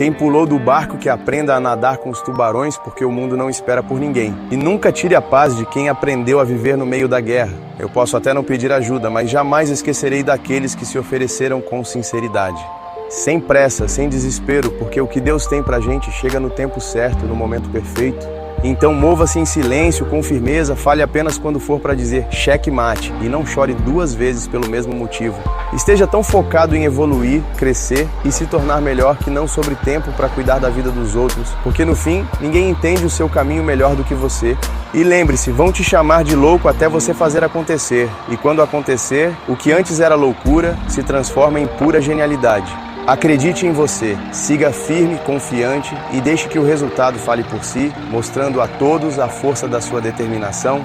Quem pulou do barco que aprenda a nadar com os tubarões, porque o mundo não espera por ninguém. E nunca tire a paz de quem aprendeu a viver no meio da guerra. Eu posso até não pedir ajuda, mas jamais esquecerei daqueles que se ofereceram com sinceridade. Sem pressa, sem desespero, porque o que Deus tem pra gente chega no tempo certo, no momento perfeito. Então mova-se em silêncio, com firmeza, fale apenas quando for para dizer checkmate e não chore 2 vezes pelo mesmo motivo. Esteja tão focado em evoluir, crescer e se tornar melhor que não sobre tempo para cuidar da vida dos outros, porque no fim, ninguém entende o seu caminho melhor do que você. E lembre-se, vão te chamar de louco até você fazer acontecer. E quando acontecer, o que antes era loucura se transforma em pura genialidade. Acredite em você, siga firme, confiante e deixe que o resultado fale por si, mostrando a todos a força da sua determinação